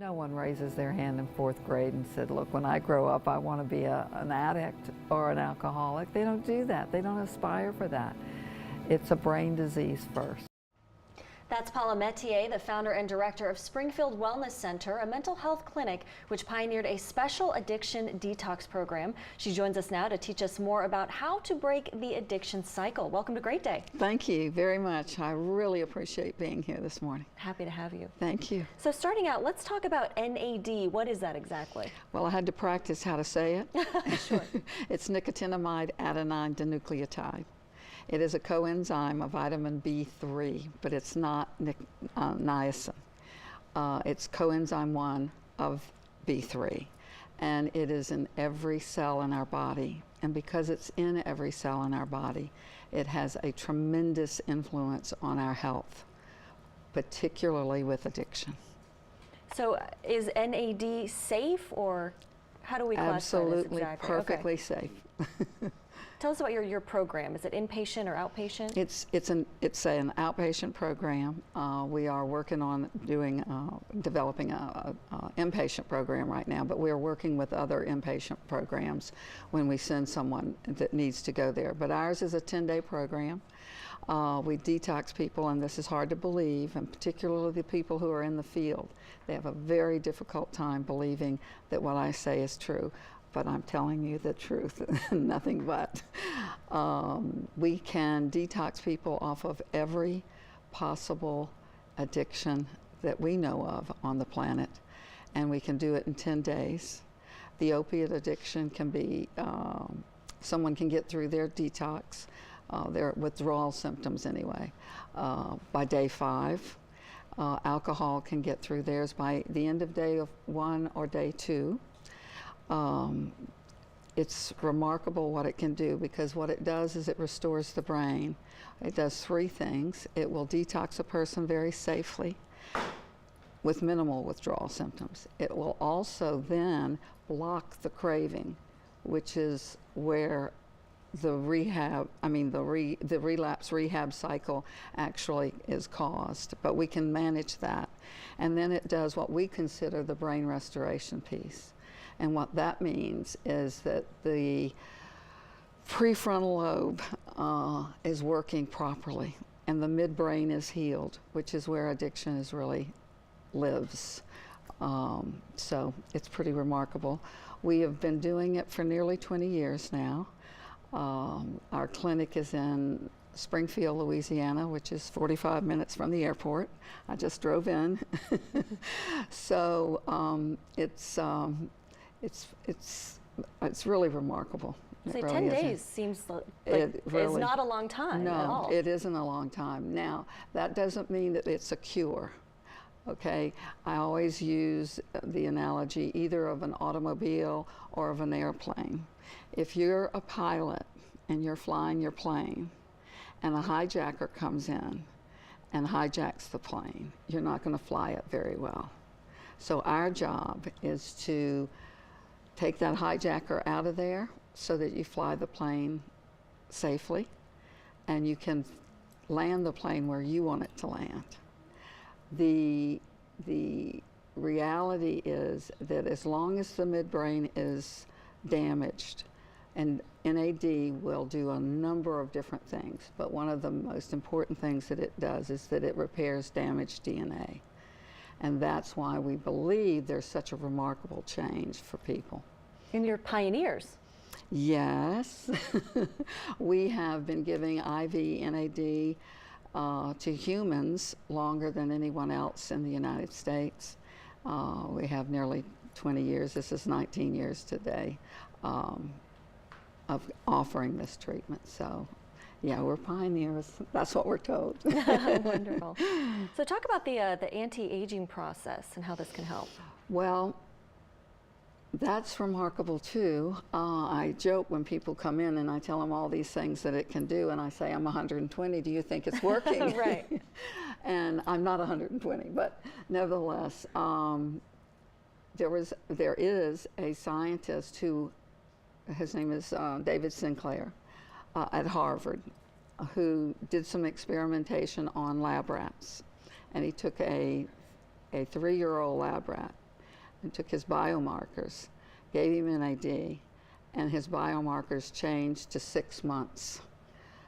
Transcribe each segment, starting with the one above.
No one raises their hand in 4th grade and said, look, when I grow up, I want to be an addict or an alcoholic. They don't do that. They don't aspire for that. It's a brain disease first. That's Paula Metier, the founder and director of Springfield Wellness Center, a mental health clinic which pioneered a special addiction detox program. She joins us now to teach us more about how to break the addiction cycle. Welcome to Great Day. Thank you very much. I really appreciate being here this morning. Happy to have you. Thank you. So starting out, let's talk about NAD. What is that exactly? Well, I had to practice how to say it. Sure. It's nicotinamide adenine dinucleotide. It is a coenzyme of vitamin B3, but it's not niacin. It's coenzyme 1 of B3, and it is in every cell in our body. And because it's in every cell in our body, it has a tremendous influence on our health, particularly with addiction. So is NAD safe, or how do we classify Absolutely, this exactly? perfectly Okay. safe. Tell us about your program. Is it inpatient or outpatient? It's an outpatient program. We are working on developing a inpatient program right now, but we are working with other inpatient programs when we send someone that needs to go there. But ours is a 10-day program. We detox people, and this is hard to believe, and particularly the people who are in the field. They have a very difficult time believing that what I say is true. But I'm telling you the truth, nothing but. We can detox people off of every possible addiction that we know of on the planet, and we can do it in 10 days. The opiate addiction can be, someone can get through their detox, their withdrawal symptoms anyway, by day 5. Alcohol can get through theirs by the end of day 1 or day 2. It's remarkable what it can do, because what it does is it restores the brain. It does 3 things. It will detox a person very safely with minimal withdrawal symptoms. It will also then block the craving, which is where the relapse rehab cycle actually is caused, but we can manage that. And then it does what we consider the brain restoration piece. And what that means is that the prefrontal lobe is working properly, and the midbrain is healed, which is where addiction really lives. So it's pretty remarkable. We have been doing it for nearly 20 years now. Our clinic is in Springfield, Louisiana, which is 45 minutes from the airport. I just drove in. So it's really remarkable. So really 10 isn't. days seems like Really, it's not a long time no, at all. it isn't a long time. Now, that doesn't mean that it's a cure. Okay, I always use the analogy either of an automobile or of an airplane. If you're a pilot and you're flying your plane and a hijacker comes in and hijacks the plane, you're not going to fly it very well. So our job is to take that hijacker out of there so that you fly the plane safely and you can land the plane where you want it to land. The reality is that as long as the midbrain is damaged, and NAD will do a number of different things, but one of the most important things that it does is that it repairs damaged DNA. And that's why we believe there's such a remarkable change for people. And you're pioneers. Yes. We have been giving IV NAD to humans longer than anyone else in the United States. We have nearly 20 years, this is 19 years today, of offering this treatment. So yeah, we're pioneers. That's what we're told. Wonderful. So talk about the anti-aging process and how this can help. Well, that's remarkable too. I joke when people come in and I tell them all these things that it can do, and I say, I'm 120, do you think it's working? Right. And I'm not 120, but nevertheless, there is a scientist who, his name is David Sinclair, at Harvard, who did some experimentation on lab rats. And he took a 3-year-old lab rat and took his biomarkers, gave him NAD, and his biomarkers changed to 6 months.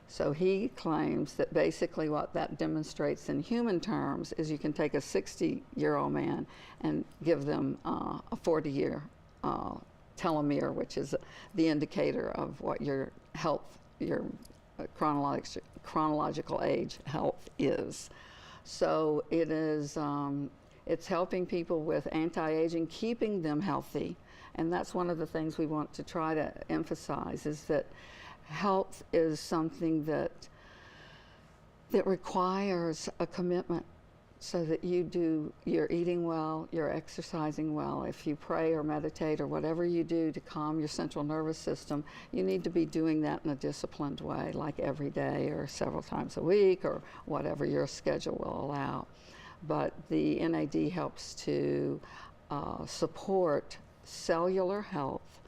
So he claims that basically what that demonstrates in human terms is you can take a 60-year-old man and give them a 40-year telomere, which is the indicator of what your health, your chronological age health is. So it is, it's helping people with anti-aging, keeping them healthy. And that's one of the things we want to try to emphasize, is that health is something that requires a commitment, so that you're eating well, you're exercising well. If you pray or meditate or whatever you do to calm your central nervous system, you need to be doing that in a disciplined way, like every day or several times a week or whatever your schedule will allow. But the NAD helps to support cellular health,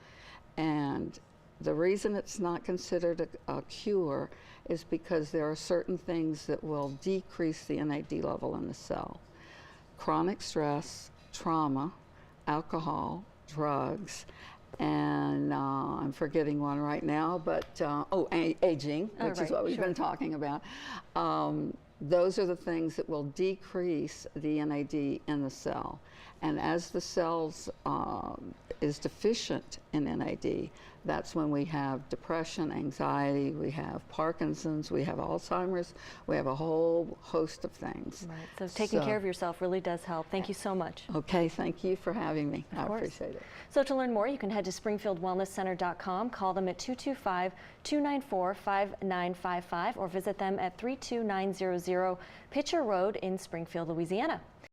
and the reason it's not considered a cure is because there are certain things that will decrease the NAD level in the cell. Chronic stress, trauma, alcohol, drugs, and I'm forgetting one right now, but aging, which is what we've been talking about. Those are the things that will decrease the NAD in the cell. And as the cells is deficient in NAD, that's when we have depression, anxiety, we have Parkinson's, we have Alzheimer's, we have a whole host of things. Right, so taking care of yourself really does help. Thank you so much. Okay, thank you for having me. Of course. I appreciate it. So to learn more, you can head to springfieldwellnesscenter.com, call them at 225-294-5955, or visit them at 32900 Pitcher Road in Springfield, Louisiana.